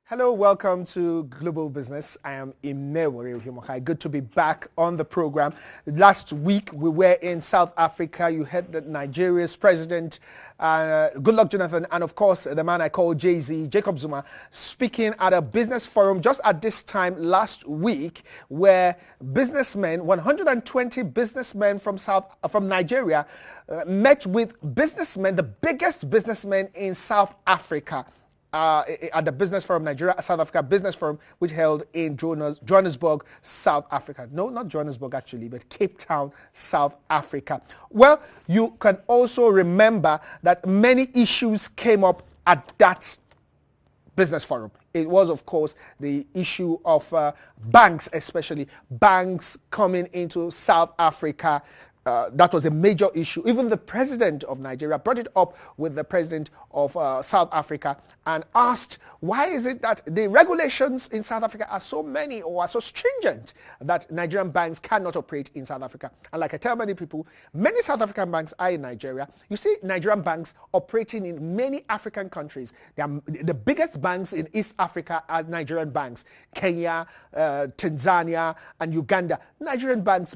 Hello, welcome to Global Business. I am Onyeabor-Okolie. Good to be back on the program. Last week we were in South Africa. You heard that Nigeria's president, Goodluck Jonathan, and of course the man I call Jay-Z, Jacob Zuma, speaking at a business forum just at this time last week, where businessmen, 120 businessmen from Nigeria, met with businessmen, the biggest businessmen in South Africa. At the Business Forum, Nigeria, South Africa Business Forum, which held in Johannesburg, South Africa. No, not Johannesburg actually, but Cape Town, South Africa. Well, you can also remember that many issues came up at that Business Forum. It was, of course, the issue of banks, especially banks coming into South Africa. That was a major issue. Even the president of Nigeria brought it up with the president of South Africa and asked, why is it that the regulations in South Africa are so many or are so stringent that Nigerian banks cannot operate in South Africa? And like I tell many people, many South African banks are in Nigeria. You see Nigerian banks operating in many African countries. The biggest banks in East Africa are Nigerian banks. Kenya, Tanzania, and Uganda. Nigerian banks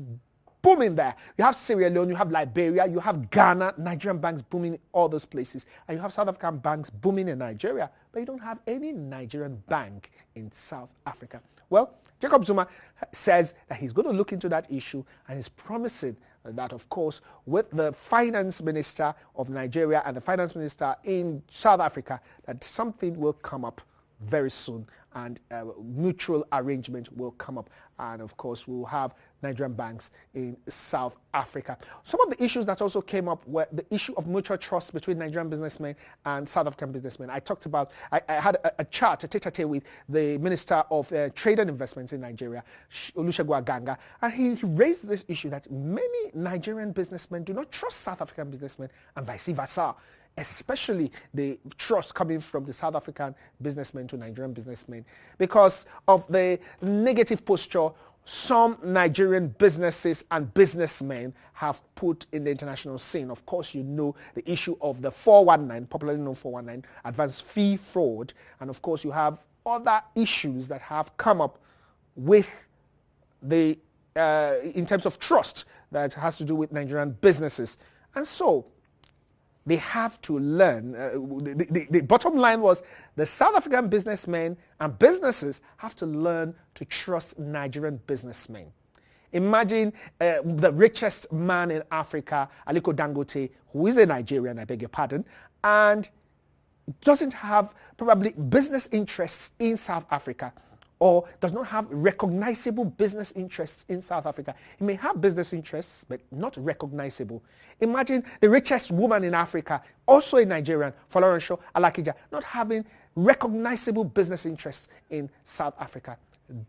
booming there. You have Sierra Leone, you have Liberia, you have Ghana, Nigerian banks booming in all those places. And you have South African banks booming in Nigeria, but you don't have any Nigerian bank in South Africa. Well, Jacob Zuma says that he's going to look into that issue and he's promising that, of course, with the finance minister of Nigeria and the finance minister in South Africa, that something will come up very soon and mutual arrangement will come up, and of course we'll have Nigerian banks in South Africa. Some of the issues that also came up were the issue of mutual trust between Nigerian businessmen and South African businessmen. I talked about, I had a chat, a tete-a-tete with the Minister of Trade and Investments in Nigeria, Olusegun Aganga, and he raised this issue that many Nigerian businessmen do not trust South African businessmen and vice versa, especially the trust coming from the South African businessmen to Nigerian businessmen because of the negative posture some Nigerian businesses and businessmen have put in the international scene. Of course, you know the issue of the 419, popularly known 419, advance fee fraud, and of course you have other issues that have come up with the in terms of trust that has to do with Nigerian businesses. And so they have to learn. The bottom line was the South African businessmen and businesses have to learn to trust Nigerian businessmen. Imagine the richest man in Africa, Aliko Dangote, who is a Nigerian, I beg your pardon, and doesn't have probably business interests in South Africa, or does not have recognizable business interests in South Africa. He may have business interests, but not recognizable. Imagine the richest woman in Africa, also a Nigerian, Folorunsho Alakija, not having recognizable business interests in South Africa.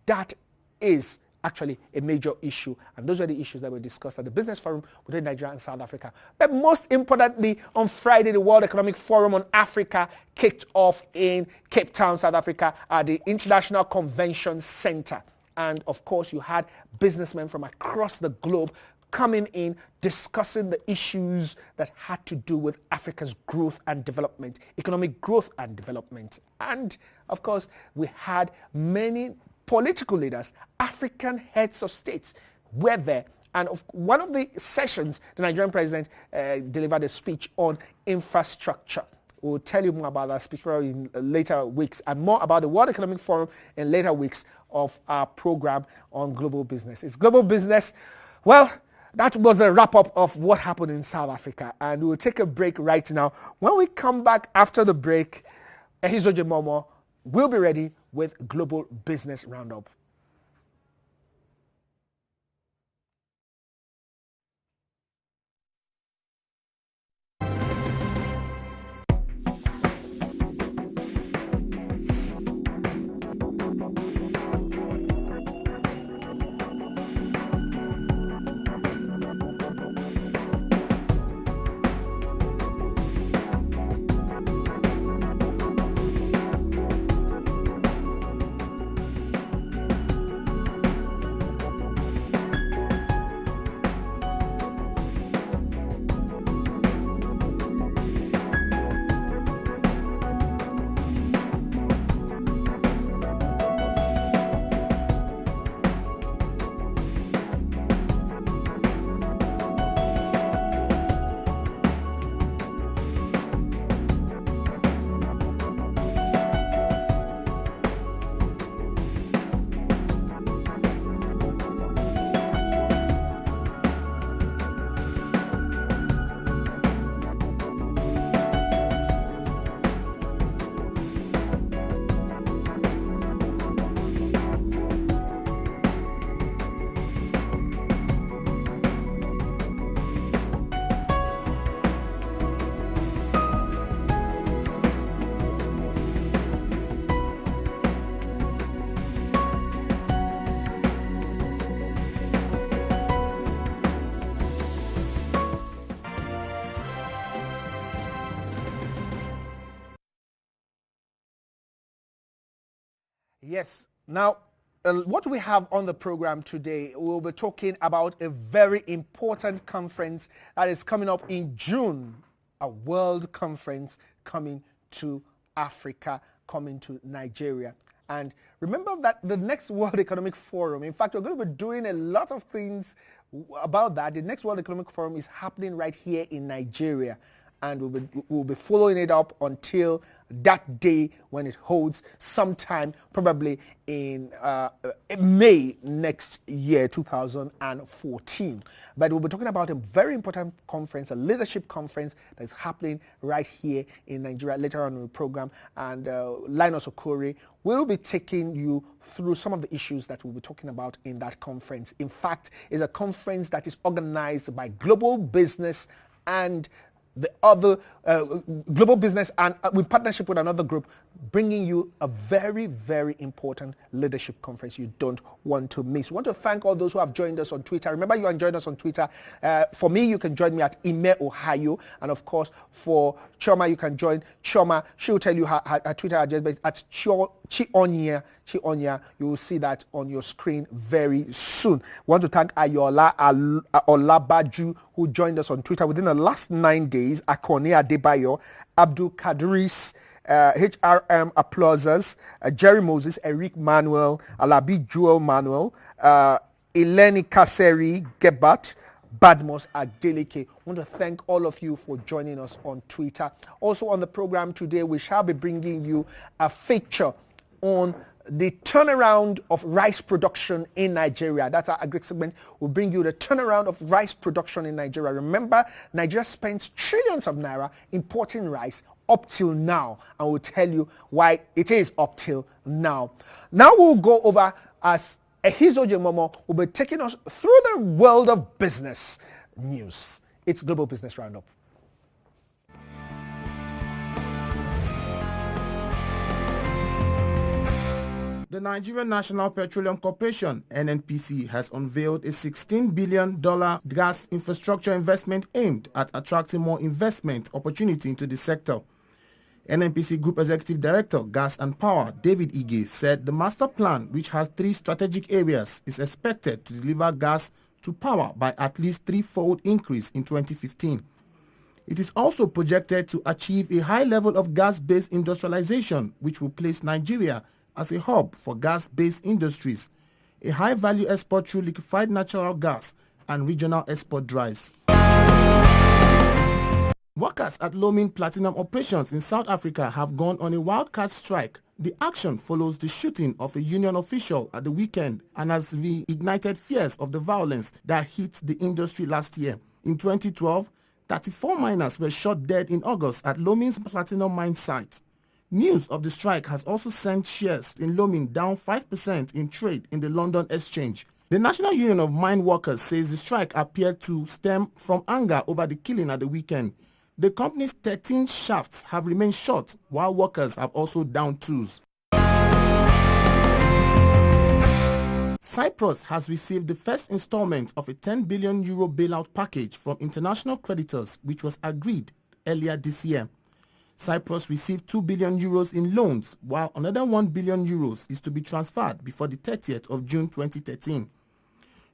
That is actually a major issue, and those are the issues that were discussed at the Business Forum between Nigeria and South Africa. But most importantly, on Friday, the World Economic Forum on Africa kicked off in Cape Town, South Africa, at the International Convention Center. And of course, you had businessmen from across the globe coming in, discussing the issues that had to do with Africa's growth and development, economic growth and development. And of course, we had many political leaders, African heads of states were there. And one of the sessions, the Nigerian president delivered a speech on infrastructure. We'll tell you more about that speech in later weeks, and more about the World Economic Forum in later weeks of our program on global business. It's global business. Well, that was a wrap-up of what happened in South Africa. And we'll take a break right now. When we come back after the break, Ehizoje Momo will be ready with Global Business Roundup. Yes. Now, what we have on the program today, we'll be talking about a very important conference that is coming up in June, a world conference coming to Africa, coming to Nigeria. And remember that the next World Economic Forum, in fact, we're going to be doing a lot of things about that. The next World Economic Forum is happening right here in Nigeria, and we'll be following it up until that day when it holds sometime probably in May next year, 2014. But we'll be talking about a very important conference, a leadership conference that's happening right here in Nigeria later on in the program. And LINUS OKORIE will be taking you through some of the issues that we'll be talking about in that conference. In fact, it's a conference that is organized by Global Business and the other global business, and with partnership with another group, bringing you a very, very important leadership conference you don't want to miss. We want to thank all those who have joined us on Twitter. Remember, you can join us on Twitter. For me, you can join me at Ime Ohio, and of course, for Choma, you can join Choma. She will tell you her Twitter address, but it's at Onya. You will see that on your screen very soon. We want to thank Ayola Olabaju, who joined us on Twitter within the last 9 days. Akone Adebayo, Abdul Kadris, HRM Applauses, Jerry Moses, Eric Manuel, Alabi Joel Manuel, Eleni Kaseri Gebat, Badmos Adeleke. I want to thank all of you for joining us on Twitter. Also on the program today, we shall be bringing you a feature on the turnaround of rice production in Nigeria. That's our agri segment. We'll bring you the turnaround of rice production in Nigeria. Remember, Nigeria spends trillions of naira importing rice up till now, and we'll tell you why it is up till now. Now we'll go over, as Ehizo Jemomo will be taking us through the world of business news. It's Global Business Roundup. The Nigerian National Petroleum Corporation, NNPC, has unveiled a $16 billion gas infrastructure investment aimed at attracting more investment opportunity into the sector. NNPC Group Executive Director, Gas and Power, David Ige, said the master plan, which has 3 strategic areas, is expected to deliver gas to power by at least 3-fold increase in 2015. It is also projected to achieve a high level of gas-based industrialization, which will place Nigeria as a hub for gas-based industries, a high-value export through liquefied natural gas, and regional export drives. Workers at Lomin Platinum Operations in South Africa have gone on a wildcat strike. The action follows the shooting of a union official at the weekend and has reignited fears of the violence that hit the industry last year. In 2012, 34 miners were shot dead in August at Lomin's platinum mine site. News of the strike has also sent shares in Lomin down 5% in trade in the London Exchange. The National Union of Mine Workers says the strike appeared to stem from anger over the killing at the weekend. The company's 13 shafts have remained shut, while workers have also downed tools. Cyprus has received the first installment of a €10 billion bailout package from international creditors, which was agreed earlier this year. Cyprus received €2 billion in loans, while another €1 billion is to be transferred before the 30th of June 2013.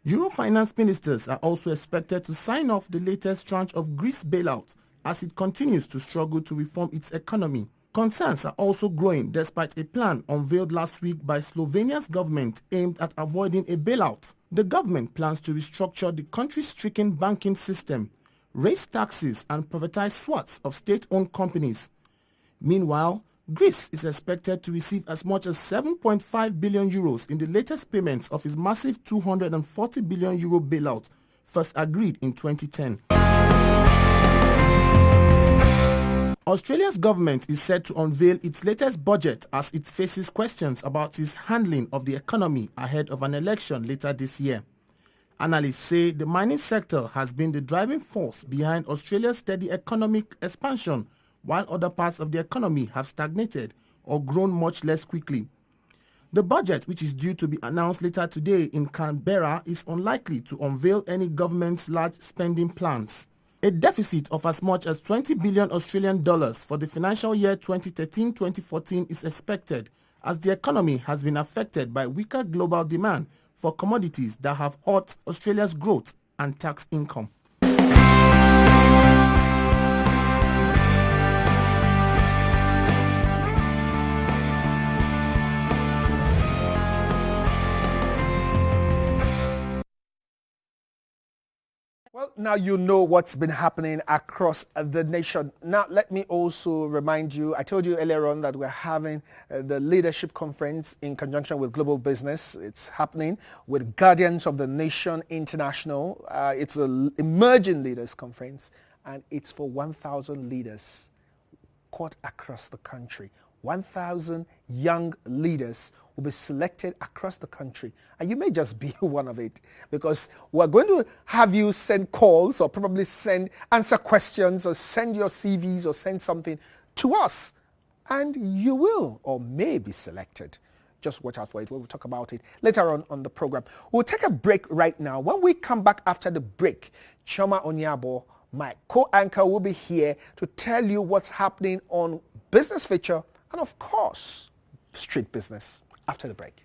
Euro finance ministers are also expected to sign off the latest tranche of Greece bailout as it continues to struggle to reform its economy. Concerns are also growing despite a plan unveiled last week by Slovenia's government aimed at avoiding a bailout. The government plans to restructure the country's stricken banking system, raise taxes, and privatize swaths of state-owned companies. Meanwhile, Greece is expected to receive as much as €7.5 billion in the latest payments of its massive €240 billion bailout, first agreed in 2010. Australia's government is set to unveil its latest budget as it faces questions about its handling of the economy ahead of an election later this year. Analysts say the mining sector has been the driving force behind Australia's steady economic expansion, while other parts of the economy have stagnated or grown much less quickly. The budget, which is due to be announced later today in Canberra, is unlikely to unveil any government's large spending plans. A deficit of as much as $20 billion Australian dollars for the financial year 2013-2014 is expected as the economy has been affected by weaker global demand for commodities that have hurt Australia's growth and tax income. Well, now you know what's been happening across the nation. Now, let me also remind you, I told you earlier on that we're having the leadership conference in conjunction with Global Business. It's happening with Guardians of the Nation International. It's an emerging leaders conference, and it's for 1,000 leaders caught across the country. 1,000 young leaders will be selected across the country, and you may just be one of it, because we're going to have you send calls or probably answer questions or send your CVs or send something to us, and you will or may be selected. Just watch out for it. We'll talk about it later on the program. We'll take a break right now. When we come back after the break, Chioma Onyeabor, my co-anchor, will be here to tell you what's happening on Business Feature and, of course, street business after the break.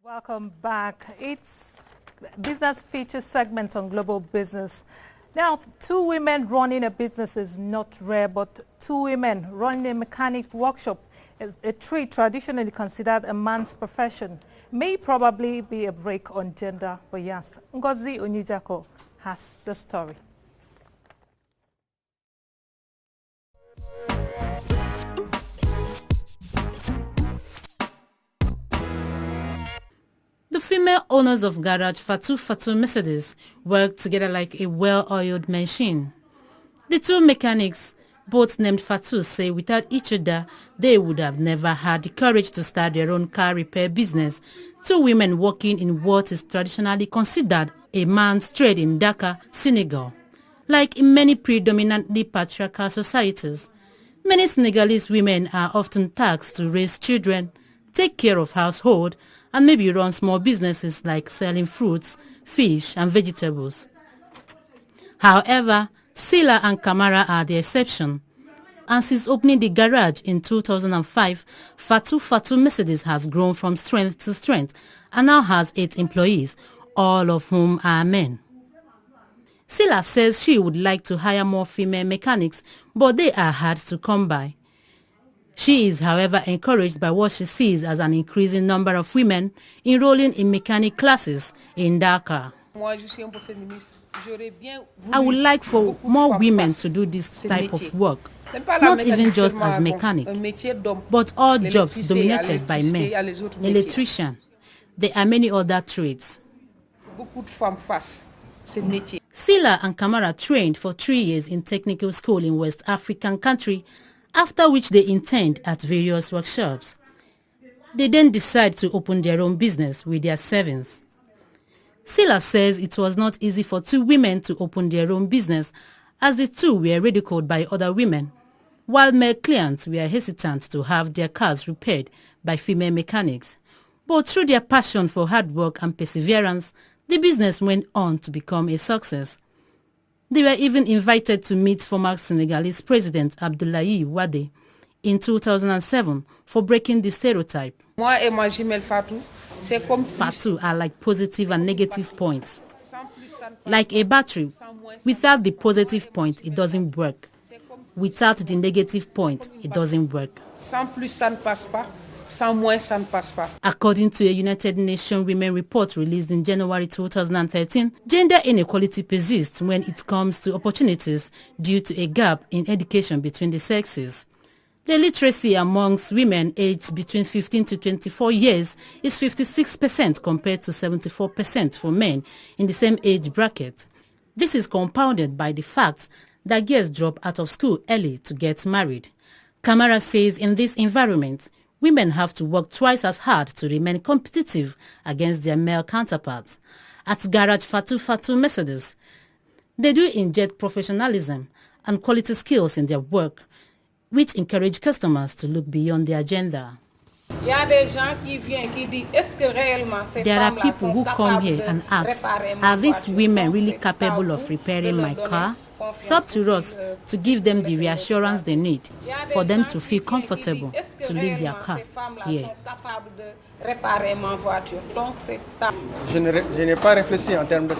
Welcome back. It's business feature segment on Global Business. Now, two women running a business is not rare, but two women running a mechanic workshop is a trade traditionally considered a man's profession. May probably be a break on gender bias. Ngozi Onyijako has the story. The female owners of garage Fatu Mercedes work together like a well-oiled machine. The two mechanics, both named Fatu, say without each other, they would have never had the courage to start their own car repair business. Two women working in what is traditionally considered a man's trade in Dakar, Senegal. Like in many predominantly patriarchal societies, many Senegalese women are often tasked to raise children, take care of household, and maybe run small businesses like selling fruits, fish, and vegetables. However, Sila and Kamara are the exception. And since opening the garage in 2005, Fatu Mercedes has grown from strength to strength and now has 8 employees, all of whom are men. Sila says she would like to hire more female mechanics, but they are hard to come by. She is, however, encouraged by what she sees as an increasing number of women enrolling in mechanic classes in Dakar. I would like for more women to do this type of work, not even just as mechanic, but all jobs dominated by men, electrician. There are many other trades. Sila and Kamara trained for 3 years in technical school in West African country, after which they interned at various workshops. They then decide to open their own business with their savings. Sila says it was not easy for two women to open their own business, as the two were ridiculed by other women, while male clients were hesitant to have their cars repaired by female mechanics. But through their passion for hard work and perseverance, the business went on to become a success. They were even invited to meet former Senegalese President Abdoulaye Wade in 2007 for breaking the stereotype. Moi et ma jumelle Fatou, c'est comme Fatou are like positive and negative points. Like a battery, without the positive point, it doesn't work. Without the negative point, it doesn't work. Sans plus, ça ne passe pas. Sans moins, ça ne passe pas. According to a United Nations Women report released in January 2013, gender inequality persists when it comes to opportunities due to a gap in education between the sexes. The literacy amongst women aged between 15 to 24 years is 56% compared to 74% for men in the same age bracket. This is compounded by the fact that girls drop out of school early to get married. Kamara says in this environment, women have to work twice as hard to remain competitive against their male counterparts. At Garage Fatou Mercedes, they do inject professionalism and quality skills in their work, which encourage customers to look beyond their gender. There are people who come here and ask, are these women really capable of repairing my car? It's up to us to give them the reassurance they need for them to feel comfortable to leave their car here.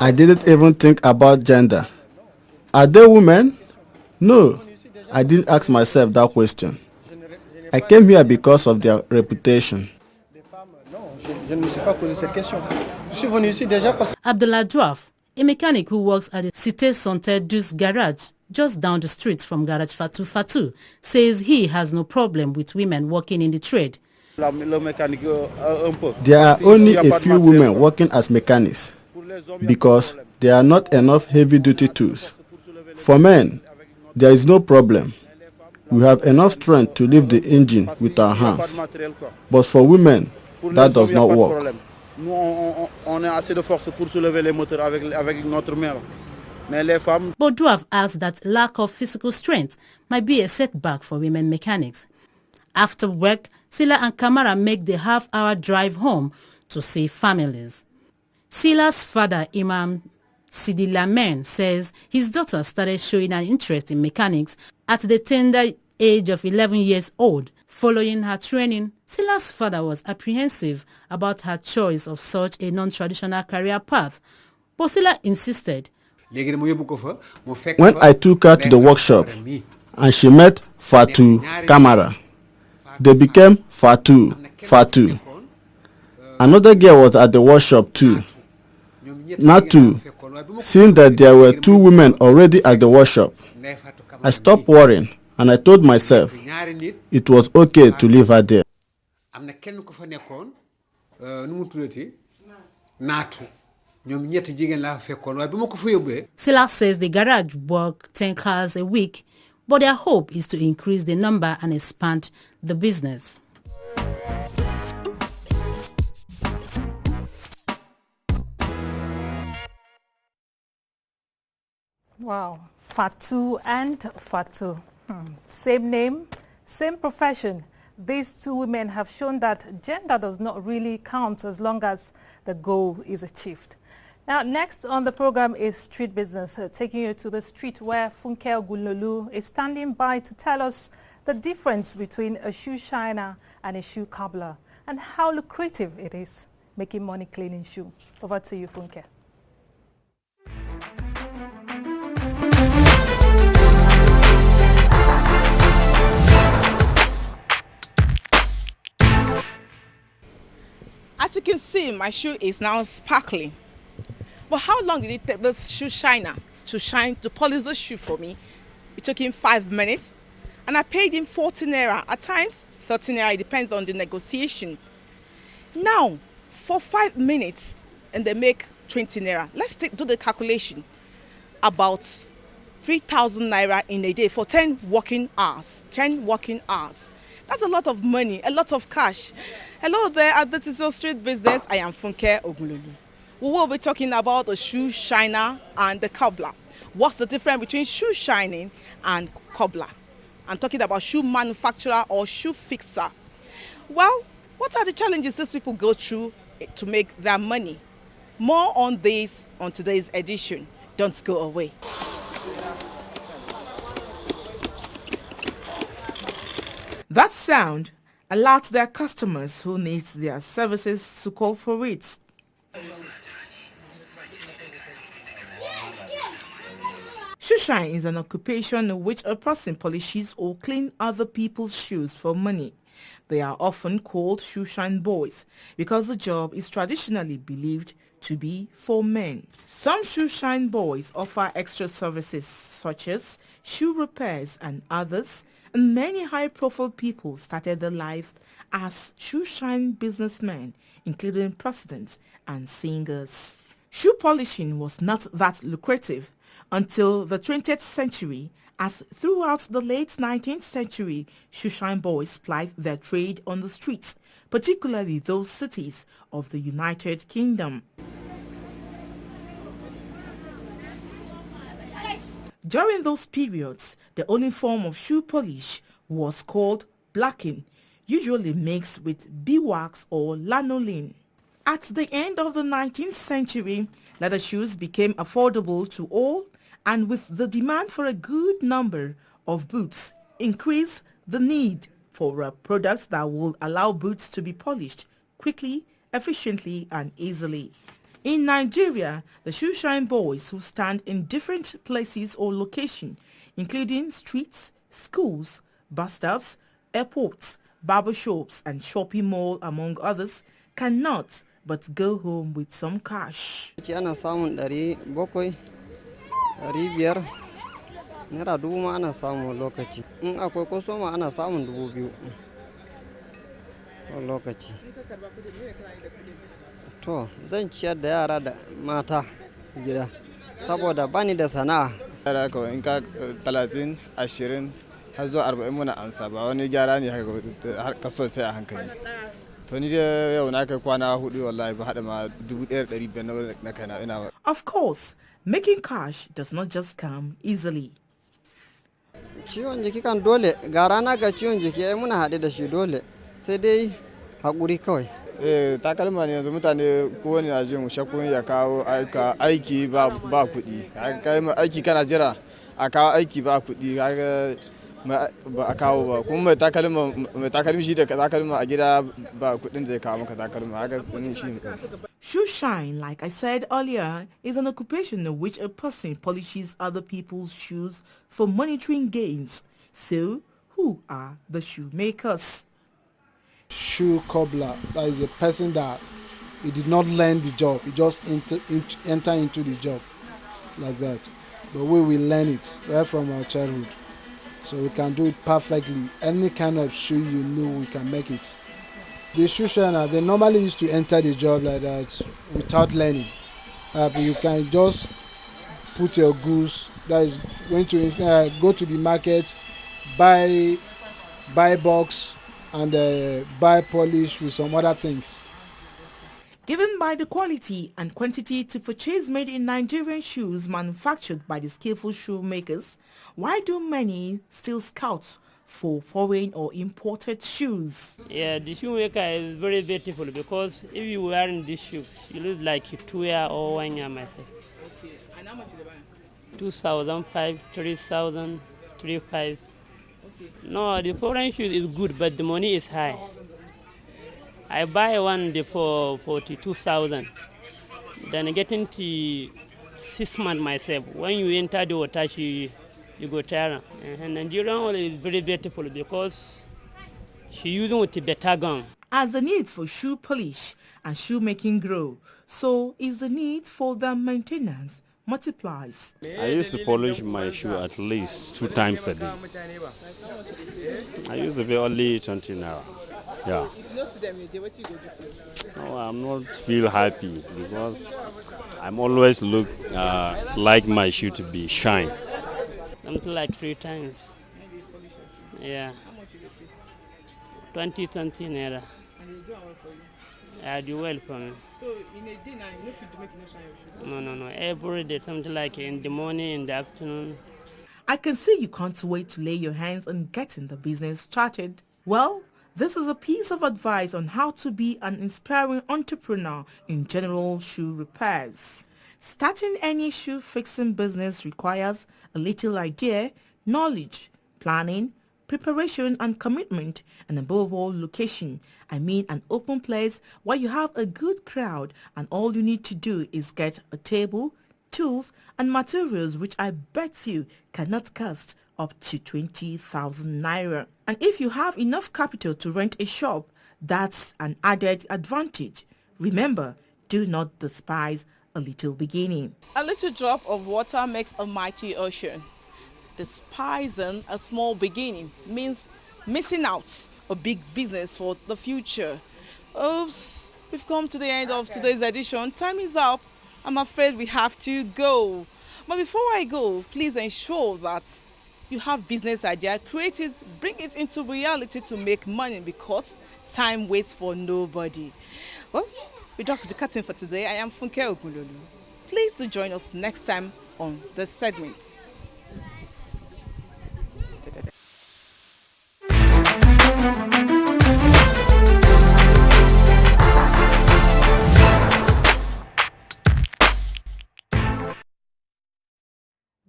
I didn't even think about gender. Are they women? No, I didn't ask myself that question. I came here because of their reputation. Abdullah Dwaf, a mechanic who works at the Cité Santé Douce garage just down the street from Garage Fatou, says he has no problem with women working in the trade. There are only a few women working as mechanics because there are not enough heavy-duty tools. For men, there is no problem. We have enough strength to lift the engine with our hands. But for women, that does not work. But Dwaf asks that lack of physical strength might be a setback for women mechanics. After work, Sila and Kamara make the half-hour drive home to save families. Sila's father, Imam Sidi Lamen, says his daughter started showing an interest in mechanics at the tender age of 11 years old. Following her training, Sila's father was apprehensive about her choice of such a non-traditional career path, but Sila insisted. When I took her to the workshop and she met Fatou Kamara, they became Fatou. Another girl was at the workshop too. Natu, seeing that there were two women already at the workshop, I stopped worrying and I told myself it was okay to leave her there. Sila says the garage work 10 cars a week, but their hope is to increase the number and expand the business. Wow, Fatou and Fatou. Same name, same profession. These two women have shown that gender does not really count as long as the goal is achieved. Now, next on the program is Street Business, taking you to the street where Funke Ogunlolu is standing by to tell us the difference between a shoe shiner and a shoe cobbler and how lucrative it is making money cleaning shoe. Over to you, Funke. As you can see, my shoe is now sparkling. But how long did it take this shoe shiner to polish the shoe for me? It took him 5 minutes, and I paid him 14 naira, at times 13 naira, it depends on the negotiation. Now, for 5 minutes, and they make 20 naira. Let's do the calculation. About 3,000 naira in a day for 10 working hours. 10 working hours. That's a lot of money, a lot of cash. Hello there, this is your Street Business. I am Funke Ogunlolu. We will be talking about the shoe shiner and the cobbler. What's the difference between shoe shining and cobbler? I'm talking about shoe manufacturer or shoe fixer. Well, what are the challenges these people go through to make their money? More on this on today's edition. Don't go away. That sound alerts their customers who need their services to call for it. Shoe shine is an occupation in which a person polishes or cleans other people's shoes for money. They are often called shoe shine boys because the job is traditionally believed to be for men. Some shoe shine boys offer extra services such as shoe repairs and others, and many high-profile people started their lives as shoe shine businessmen, including presidents and singers. Shoe polishing was not that lucrative until the 20th century, as throughout the late 19th century, shoe shine boys plied their trade on the streets, particularly those cities of the United Kingdom. During those periods, the only form of shoe polish was called blacking, usually mixed with beeswax or lanolin. At the end of the 19th century, leather shoes became affordable to all, and with the demand for a good number of boots increased the need for products that will allow boots to be polished quickly, efficiently, and easily. In Nigeria, the shoe shine boys who stand in different places or locations, including streets, schools, bus stops, airports, barber shops, and shopping malls, among others, cannot but go home with some cash. Ana samun 700, 500, naira 1000 ma ana samu lokaci. In akwai kosoma ana samun 2000 lokaci. To, zan ciyar da yara da mata gida saboda bani da sana'a. Yara ko in ka 30, 20 har zuwa 40 muna ansa ba wani gyara ne har kaso sai a hankali. To ni yau na kai kwana 4 wallahi ba hada ma 1500 na kaina ina. Of course, making cash does not just come easily. Ciwon jiki kan dole, ga rana ga ciwon jiki ai muna haɗe da shi dole. Sai dai haƙuri kawai. Takalma ne yanzu mutane kowane na jin shakkun ya kawo aiki ba kuɗi. Aiki kana jira a kawo aiki ba kuɗi ba a kawo ba. Kuma mai takalmi shi da takalma a gida ba kuɗin zai kawo maka takalma. Haka shi. Shoe shine, like I said earlier, is an occupation in which a person polishes other people's shoes for monetary gains. So, who are the shoemakers? Shoe cobbler, that is a person that he did not learn the job, he just enter into the job like that. But we will learn it right from our childhood, so we can do it perfectly. Any kind of shoe you know, we can make it. The shoe shiner, they normally used to enter the job like that without learning. But you can just put your goods, that is going to go to the market, buy box, and buy polish with some other things. Given by the quality and quantity to purchase made in Nigerian shoes manufactured by the skillful shoemakers, why do many still scout for foreign or imported shoes? Yeah, the shoemaker is very beautiful because if you wearing these shoes, you look like 2 year or 1 year myself. Okay, and how much do they buy? 2,500, 3,000, 3,500. No, the foreign shoes is good, but the money is high. I buy one for 42,000. Then getting to 6 months myself. When you enter the water, you go tired. And Nigerian one is very beautiful because she using with the better gun. As the need for shoe polish and shoemaking grow, so is the need for their maintenance multiplies. I used to polish my shoe at least 2 times a day. I used to pay only 20 naira. Yeah. If you don't see them, what you go do? No, I'm not feel happy because I'm always like my shoe to be shine. Something like 3 times. Yeah. How much you pay? 20 naira. And they do well for you? I do well for me. So in a day now, you don't fit to make no shine your shoe? No. Every day, something like in the morning, in the afternoon. I can see you can't wait to lay your hands on getting the business started. Well, this is a piece of advice on how to be an inspiring entrepreneur in general shoe repairs. Starting any shoe fixing business requires a little idea, knowledge, planning, preparation and commitment, and above all, location. I mean an open place where you have a good crowd and all you need to do is get a table, tools and materials which I bet you cannot cost up to 20,000 naira. And if you have enough capital to rent a shop, that's an added advantage. Remember, do not despise a little beginning. A little drop of water makes a mighty ocean. Despising a small beginning means missing out a big business for the future. Oops, we've come to the end of today's edition. Time is up. I'm afraid we have to go. But before I go, please ensure that you have business idea, create it, bring it into reality to make money, because time waits for nobody. Well, we dropped the curtain for today. I am Funke Ogulolu. Please do join us next time on the segment.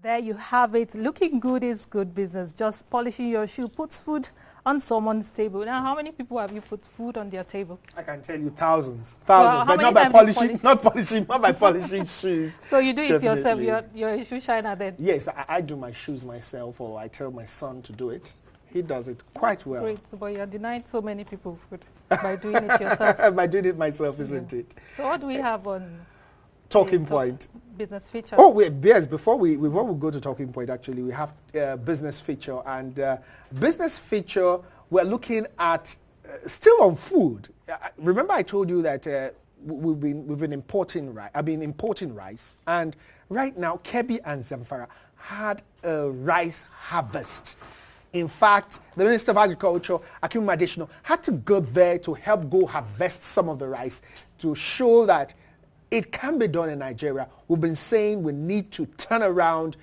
There you have it. Looking good is good business. Just polishing your shoe puts food on someone's table. Now, how many people have you put food on their table? I can tell you thousands, Well, but not by polishing, not by polishing shoes. So you do it Definitely. yourself. You're a shoe shiner then. Yes, I do my shoes myself, or I tell my son to do it. He does it quite well. Great, but you're denying so many people food by doing it yourself. By doing it myself, isn't it? So what do we have on Talking point? Business feature. Oh, wait, yes, before we go to talking point, actually, we have business feature. And business feature, we're looking at still on food. Remember I told you that we've been importing rice. I've been importing rice. And right now, Kebbi and Zamfara had a rice harvest. In fact, the Minister of Agriculture, Akim Madeshino, had to go there to help go harvest some of the rice to show that it can be done in Nigeria. We've been saying we need to turn around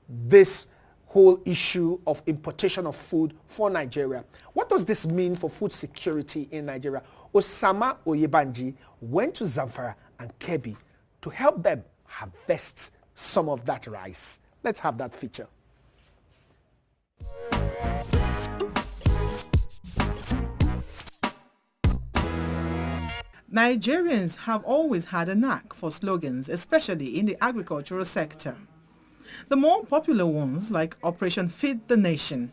this whole issue of importation of food for Nigeria. What does this mean for food security in Nigeria? Osama Oyebanji went to Zamfara and Kebbi to help them harvest some of that rice. Let's have that feature. Nigerians have always had a knack for slogans, especially in the agricultural sector. The more popular ones like Operation Feed the Nation,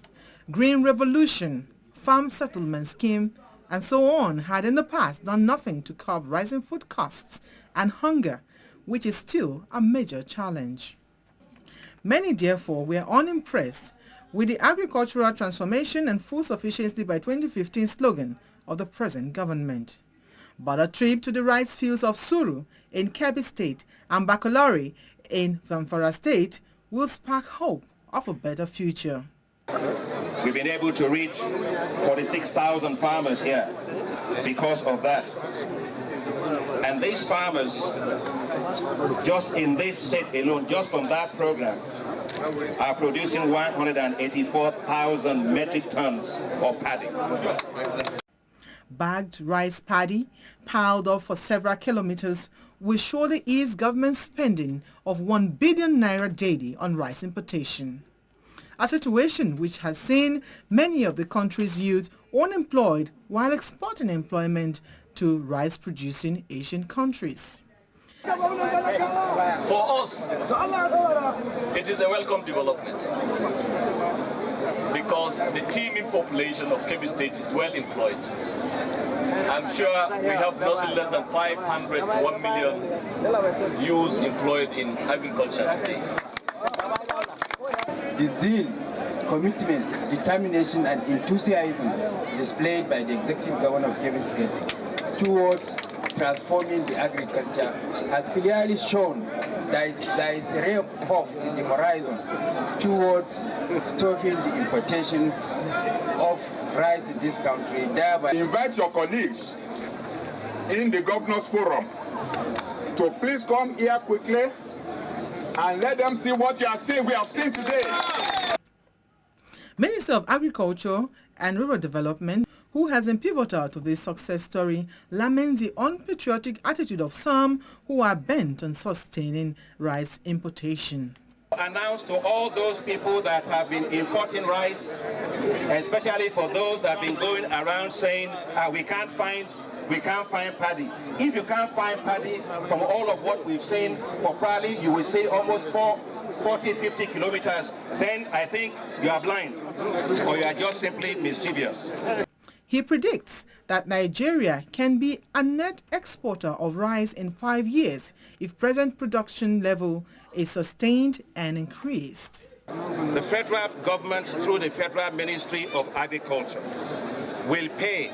Green Revolution, Farm Settlement Scheme, and so on had in the past done nothing to curb rising food costs and hunger, which is still a major challenge. Many, therefore, were unimpressed with the Agricultural Transformation and Food Sufficiency by 2015 slogan of the present government. But a trip to the rice fields of Suru in Kebbi State and Bakolori in Zamfara State will spark hope of a better future. We've been able to reach 46,000 farmers here because of that. And these farmers, just in this state alone, just on that program, are producing 184,000 metric tons of paddy. Bagged rice paddy, piled up for several kilometers, will surely ease government spending of 1 billion naira daily on rice importation. A situation which has seen many of the country's youth unemployed while exporting employment to rice-producing Asian countries. For us, it is a welcome development because the teeming population of Kebbi State is well employed. I'm sure we have nothing less than 500 to 1 million youths employed in agriculture today. The zeal, commitment, determination and enthusiasm displayed by the Executive Governor of Kebbi State towards transforming the agriculture has clearly shown that there is a ray of hope in the horizon towards stopping the importation of rice in this country. Thereby, invite your colleagues in the Governors Forum to please come here quickly and let them see what you are seeing. We have seen today. Minister of Agriculture and Rural Development who has been pivotal to this success story, laments the unpatriotic attitude of some who are bent on sustaining rice importation. Announce to all those people that have been importing rice, especially for those that have been going around saying we can't find paddy. If you can't find paddy from all of what we've seen for probably, you will say almost 40, 50 kilometers, then I think you are blind or you are just simply mischievous. He predicts that Nigeria can be a net exporter of rice in 5 years if present production level is sustained and increased. The federal government, through the Federal Ministry of Agriculture, will pay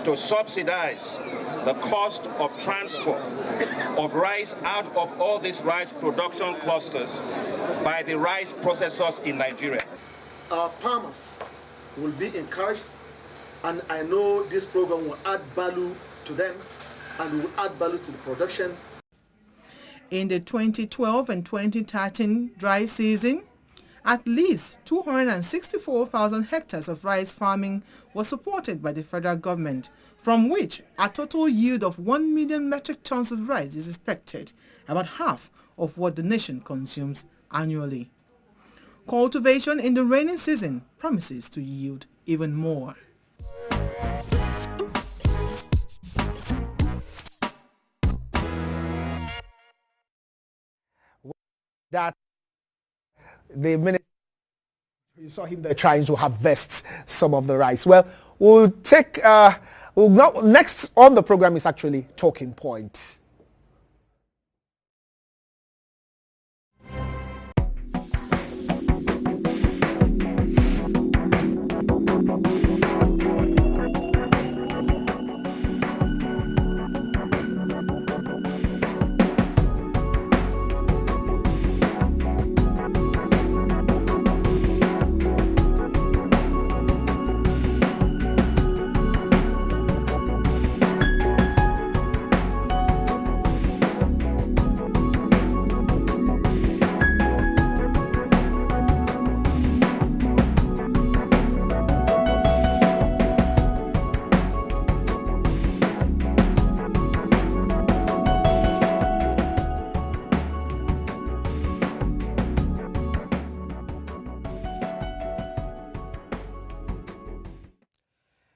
to subsidize the cost of transport of rice out of all these rice production clusters by the rice processors in Nigeria. Our farmers will be encouraged, and I know this program will add value to them and will add value to the production. In the 2012 and 2013 dry season, at least 264,000 hectares of rice farming was supported by the federal government, from which a total yield of 1 million metric tons of rice is expected, about half of what the nation consumes annually. Cultivation in the rainy season promises to yield even more. That the minute you saw him there trying to harvest some of the rice. Well, we'll take next on the program is actually Talking Point.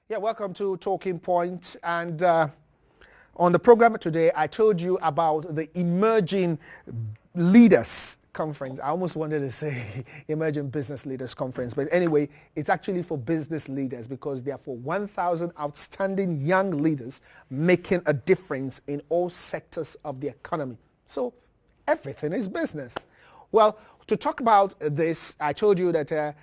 Yeah, welcome to Talking Point. And on the program today, I told you about the Emerging Leaders Conference. I almost wanted to say Emerging Business Leaders Conference. But anyway, it's actually for business leaders because they are for 1,000 outstanding young leaders making a difference in all sectors of the economy. So everything is business. Well, to talk about this, I told you that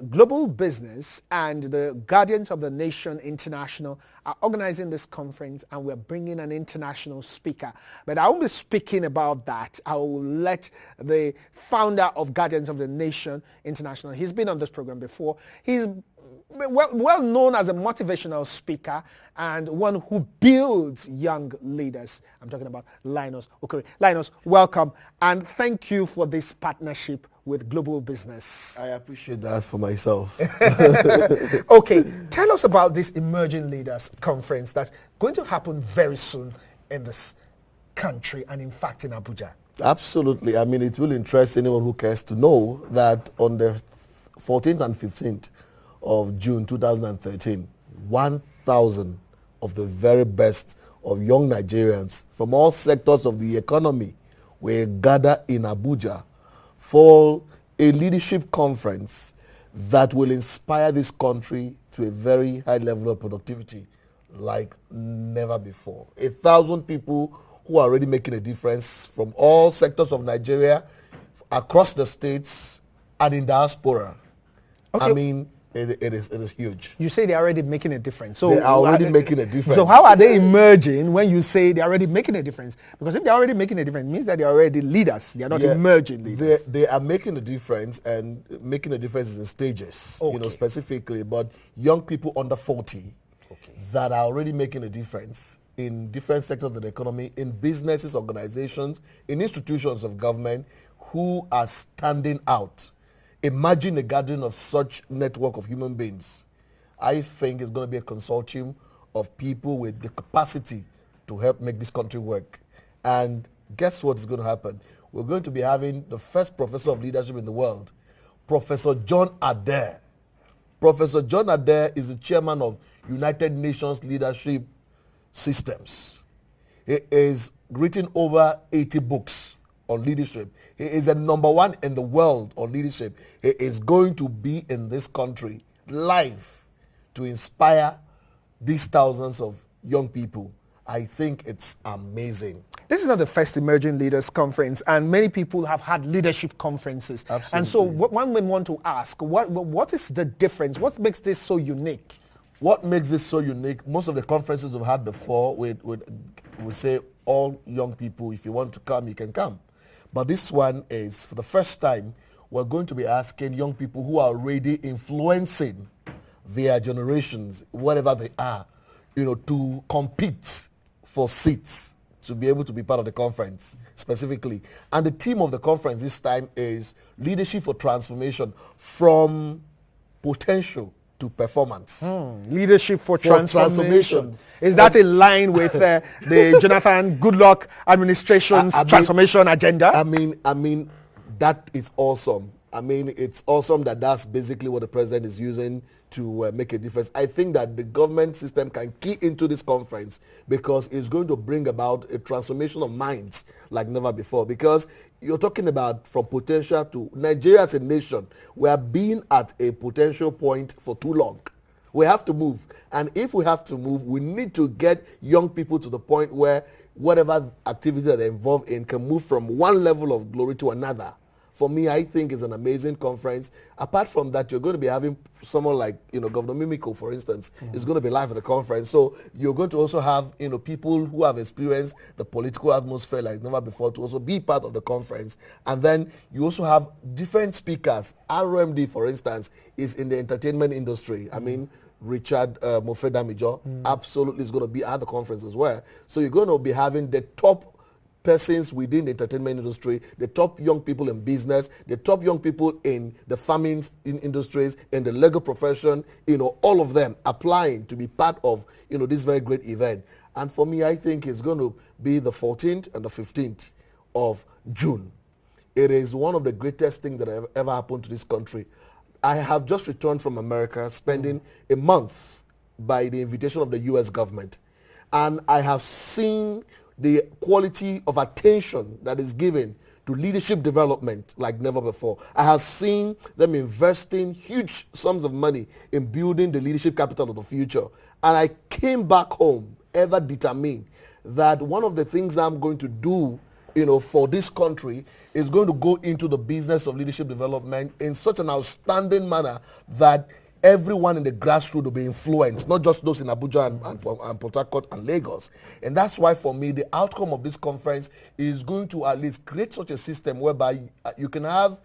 Global Business and the Guardians of the Nation International are organizing this conference, and we're bringing an international speaker. But I won't be speaking about that. I will let the founder of Guardians of the Nation International, he's been on this program before. He's well known as a motivational speaker and one who builds young leaders. I'm talking about LINUS OKORIE. LINUS, welcome, and thank you for this partnership with Global Business. I appreciate that for myself. Okay, tell us about this Emerging Leaders Conference that's going to happen very soon in this country and in fact in Abuja. Absolutely. I mean, it will interest anyone who cares to know that on the 14th and 15th of June 2013, 1,000 of the very best of young Nigerians from all sectors of the economy will gather in Abuja for a leadership conference that will inspire this country to a very high level of productivity like never before. 1,000 people who are already making a difference from all sectors of Nigeria, across the states, and in diaspora. Okay. I mean, it is huge. You say they're already making a difference. So they are already making a difference. So how are they emerging when you say they're already making a difference? Because if they're already making a difference, it means that they're already leaders. They're not emerging leaders. They are making a difference, and making a difference is in stages, specifically. But young people under 40 that are already making a difference in different sectors of the economy, in businesses, organizations, in institutions of government, who are standing out. Imagine a gathering of such network of human beings I think it's going to be a consortium of people with the capacity to help make this country work. And guess what is going to happen? We're going to be having the first professor of leadership in the world, Professor John Adair. Professor John Adair is the chairman of United Nations Leadership Systems. He has written over 80 books on leadership. He is the #1 in the world on leadership. He is going to be in this country live to inspire these thousands of young people. I think it's amazing. This is not the first Emerging Leaders Conference, and many people have had leadership conferences. Absolutely. And so one would want to ask, what is the difference? What makes this so unique? What makes this so unique? Most of the conferences we've had before, we say all young people, if you want to come, you can come. But this one is, for the first time, we're going to be asking young people who are already influencing their generations, whatever they are, to compete for seats, to be able to be part of the conference specifically. And the theme of the conference this time is Leadership for Transformation, from potential to performance. Leadership for transformation. Is that in line with the Jonathan Goodluck administration's transformation agenda? I mean, that is awesome. I mean, it's awesome that that's basically what the president is using to make a difference. I think that the government system can key into this conference because it's going to bring about a transformation of minds like never before. Because you're talking about from potential to Nigeria as a nation. We have been at a potential point for too long. We have to move. And if we have to move, we need to get young people to the point where whatever activity that they're involved in can move from one level of glory to another. For me, I think it's an amazing conference. Apart from that, you're going to be having someone like, Governor Mimiko, for instance, is going to be live at the conference. So you're going to also have, people who have experienced the political atmosphere like never before to also be part of the conference. And then you also have different speakers. RMD, for instance, is in the entertainment industry. I mean, Richard Mofedamijo absolutely is going to be at the conference as well. So you're going to be having the top persons within the entertainment industry, the top young people in business, the top young people in the farming industries, in the legal profession, all of them applying to be part of, this very great event. And for me, I think it's going to be the 14th and the 15th of June. It is one of the greatest things that have ever happened to this country. I have just returned from America, spending a month by the invitation of the U.S. government. And I have seen the quality of attention that is given to leadership development like never before. I have seen them investing huge sums of money in building the leadership capital of the future. And I came back home ever determined that one of the things I'm going to do, for this country is going to go into the business of leadership development in such an outstanding manner that everyone in the grassroots will be influenced, not just those in Abuja and Port Harcourt and Lagos. And that's why, for me, the outcome of this conference is going to at least create such a system whereby you can have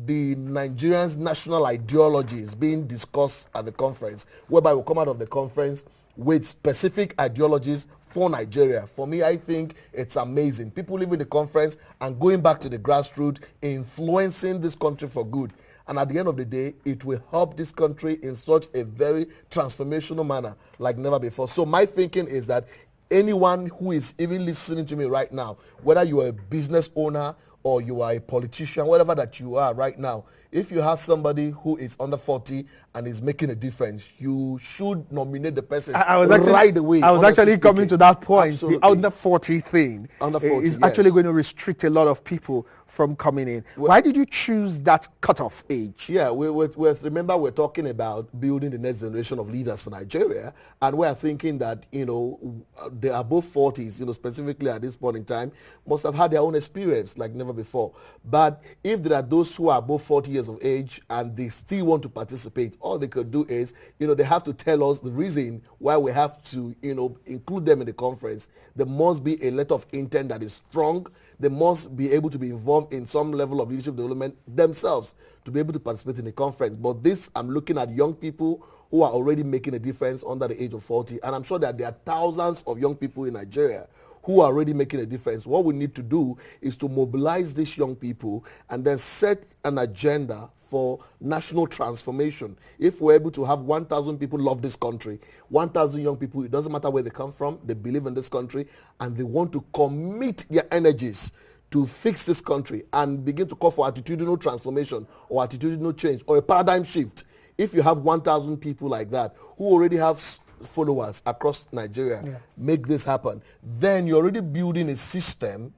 the Nigerians' national ideologies being discussed at the conference, whereby we'll come out of the conference with specific ideologies for Nigeria. For me, I think it's amazing. People leaving the conference and going back to the grassroots, influencing this country for good. And at the end of the day, it will help this country in such a very transformational manner like never before. So my thinking is that anyone who is even listening to me right now, whether you are a business owner or you are a politician, whatever that you are right now, if you have somebody who is under 40 and is making a difference, you should nominate the person right away. I was actually coming to that point. Absolutely. The under 40 thing is actually going to restrict a lot of people from coming in. Why did you choose that cutoff age? Yeah, remember we're talking about building the next generation of leaders for Nigeria, and we're thinking that, the above 40s, specifically at this point in time, must have had their own experience like never before. But if there are those who are above 40 years of age and they still want to participate, all they could do is, they have to tell us the reason why we have to, include them in the conference. There must be a letter of intent that is strong. They must be able to be involved in some level of leadership development themselves to be able to participate in the conference. But this, I'm looking at young people who are already making a difference under the age of 40. And I'm sure that there are thousands of young people in Nigeria who are already making a difference. What we need to do is to mobilize these young people and then set an agenda for national transformation. If we're able to have 1,000 people love this country, 1,000 young people, it doesn't matter where they come from, they believe in this country, and they want to commit their energies to fix this country and begin to call for attitudinal transformation or attitudinal change or a paradigm shift. If you have 1,000 people like that who already have followers across Nigeria, make this happen, then you're already building a system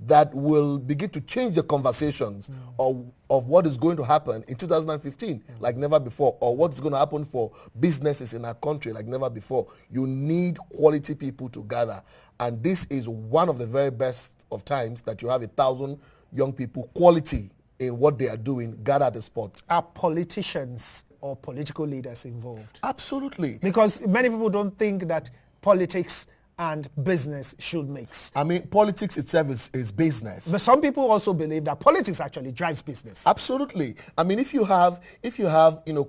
that will begin to change the conversations of what is going to happen in 2015 like never before, or what's going to happen for businesses in our country like never before. You need quality people to gather, and this is one of the very best of times that you have 1,000 young people, quality in what they are doing, gather at the spot. Are politicians or political leaders involved? Absolutely. Because many people don't think that politics and business should mix. I mean, politics itself is business. But some people also believe that politics actually drives business. Absolutely. I mean, if you have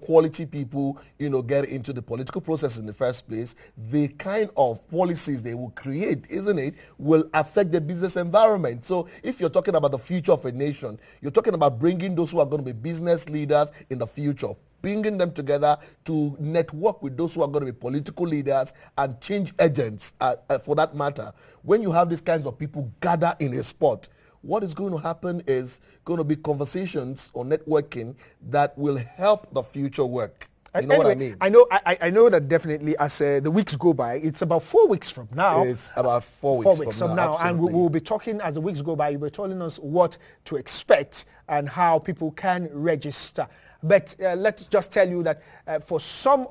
quality people, get into the political process in the first place, the kind of policies they will create, isn't it, will affect the business environment. So if you're talking about the future of a nation, you're talking about bringing those who are going to be business leaders in the future, bringing them together to network with those who are going to be political leaders and change agents for that matter. When you have these kinds of people gather in a spot, what is going to happen is going to be conversations or networking that will help the future work. You know what I mean? I know that definitely as the weeks go by, it's about 4 weeks from now. It's about 4 weeks from now. And we will be talking as the weeks go by. You'll be telling us what to expect and how people can register. But let's just tell you that for some,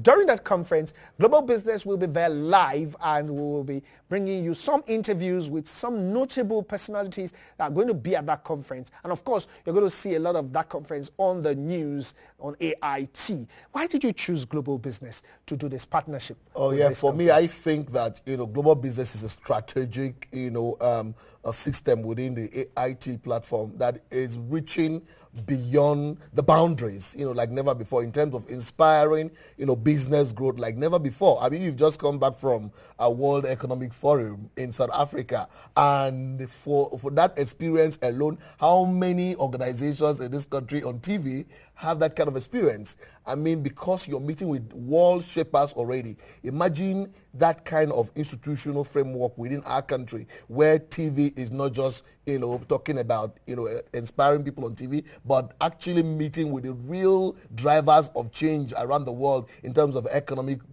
during that conference, Global Business will be there live, and we will be bringing you some interviews with some notable personalities that are going to be at that conference. And of course, you're going to see a lot of that conference on the news on AIT. Why did you choose Global Business to do this partnership? Oh yeah, for me, I think that Global Business is a strategic a system within the AIT platform that is reaching beyond the boundaries, like never before, in terms of inspiring, business growth like never before. I mean, you've just come back from a World Economic Forum in South Africa, and for that experience alone, how many organizations in this country on TV have that kind of experience? I mean, because you're meeting with world shapers already. Imagine that kind of institutional framework within our country, where TV is not just, talking about, inspiring people on TV, but actually meeting with the real drivers of change around the world in terms of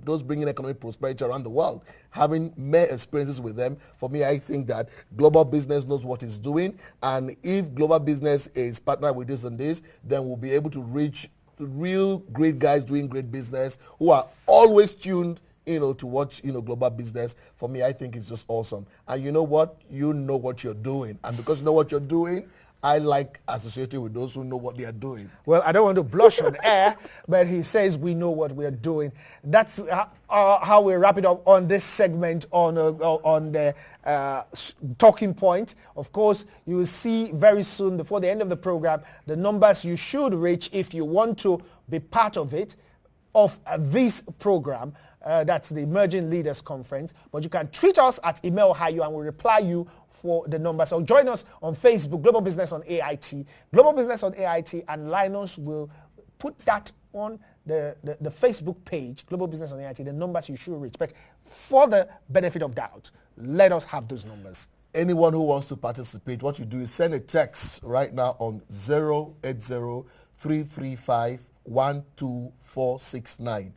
those bringing economic prosperity around the world. Having mere experiences with them, for me, I think that Global Business knows what it's doing, and if Global Business is partnered with this and this, then we'll be able to reach real great guys doing great business who are always tuned to watch Global Business. For me, I think it's just awesome. And you know what? You know what you're doing. And because you know what you're doing, I like associating with those who know what they are doing. Well, I don't want to blush on air, but he says we know what we are doing. That's how we wrap it up on this segment on the talking point. Of course, you will see very soon, before the end of the program, the numbers you should reach if you want to be part of it, of this program. That's the Emerging Leaders Conference. But you can tweet us at Email Hayo, and we'll reply you for the numbers. So join us on Facebook, Global Business on AIT, Global Business on AIT, and LINUS will put that on the Facebook page, Global Business on AIT, the numbers you should reach. But for the benefit of doubt, let us have those numbers. Anyone who wants to participate, what you do is send a text right now on 080-335-12469.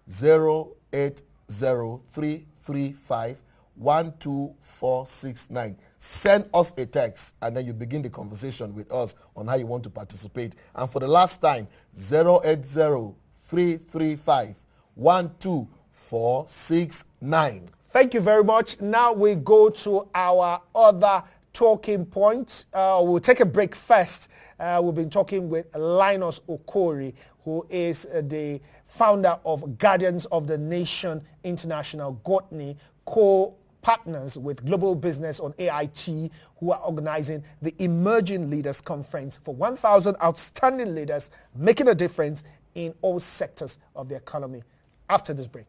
080-335-12469. Send us a text, and then you begin the conversation with us on how you want to participate. And for the last time, 080-335-12469. Thank you very much. Now we go to our other talking point. We'll take a break first. We've been talking with LINUS OKORIE, who is the founder of Guardians of the Nation International, GOTNI, co-partners with Global Business on AIT, who are organizing the Emerging Leaders Conference for 1,000 outstanding leaders making a difference in all sectors of the economy. After this break.